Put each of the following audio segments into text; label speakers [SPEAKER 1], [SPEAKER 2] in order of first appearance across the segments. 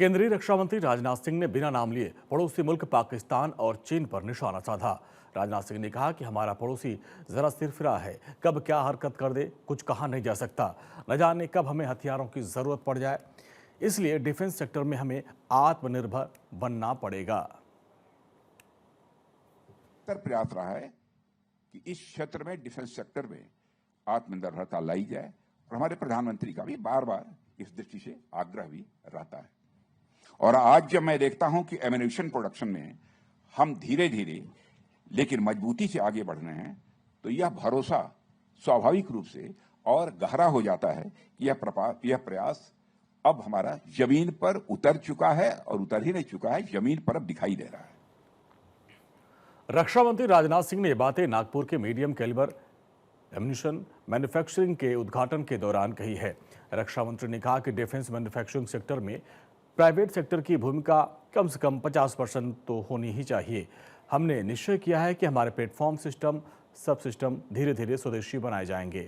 [SPEAKER 1] केंद्रीय रक्षा मंत्री राजनाथ सिंह ने बिना नाम लिए पड़ोसी मुल्क पाकिस्तान और चीन पर निशाना साधा। राजनाथ सिंह ने कहा कि हमारा पड़ोसी जरा सिरफिरा है, कब क्या हरकत कर दे कुछ कहा नहीं जा सकता, न जाने कब हमें हथियारों की जरूरत पड़ जाए। इसलिए डिफेंस सेक्टर में हमें आत्मनिर्भर बनना पड़ेगा।
[SPEAKER 2] प्रयास रहा है कि इस क्षेत्र में, डिफेंस सेक्टर में आत्मनिर्भरता लाई जाए और हमारे प्रधानमंत्री का भी बार बार इस दृष्टि से आग्रह भी रहता है। और आज जब मैं देखता हूं कि एम्यूनिशन प्रोडक्शन में हम धीरे धीरे लेकिन मजबूती से आगे बढ़ रहे हैं, तो यह भरोसा स्वाभाविक रूप से और गहरा हो जाता है कि यह प्रयास अब हमारा जमीन पर उतर चुका है, और उतर ही नहीं चुका है, जमीन पर अब दिखाई दे रहा है।
[SPEAKER 1] रक्षा मंत्री राजनाथ सिंह ने ये बातें नागपुर के मीडियम कैलिबर एम्यूनिशन मैन्युफैक्चरिंग के उद्घाटन के दौरान कही है। रक्षा मंत्री ने कहा कि डिफेंस मैन्युफैक्चरिंग सेक्टर में प्राइवेट सेक्टर की भूमिका कम से कम 50% तो होनी ही चाहिए। हमने निश्चय किया है कि हमारे प्लेटफॉर्म सिस्टम, सब सिस्टम धीरे धीरे स्वदेशी बनाए जाएंगे।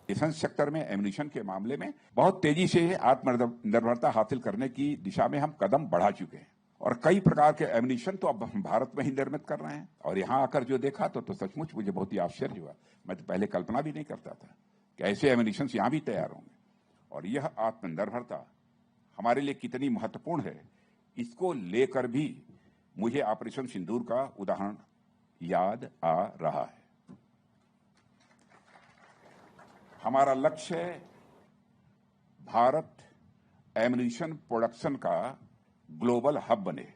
[SPEAKER 2] डिफेंस सेक्टर में एम्यूनिशन के मामले में बहुत तेजी से आत्मनिर्भरता हासिल करने की दिशा में हम कदम बढ़ा चुके हैं, और कई प्रकार के एम्यूनिशन तो अब हम भारत में ही निर्मित कर रहे हैं। और यहां आकर जो देखा तो सचमुच मुझे बहुत ही आश्चर्य हुआ। मैं तो पहले कल्पना भी नहीं करता था कि ऐसे एम्यूनिशन यहां भी तैयार होंगे। और यह आत्मनिर्भरता हमारे लिए कितनी महत्वपूर्ण है, इसको लेकर भी मुझे ऑपरेशन सिंदूर का उदाहरण याद आ रहा है। हमारा लक्ष्य है भारत एम्यूनिशन प्रोडक्शन का ग्लोबल हब बने।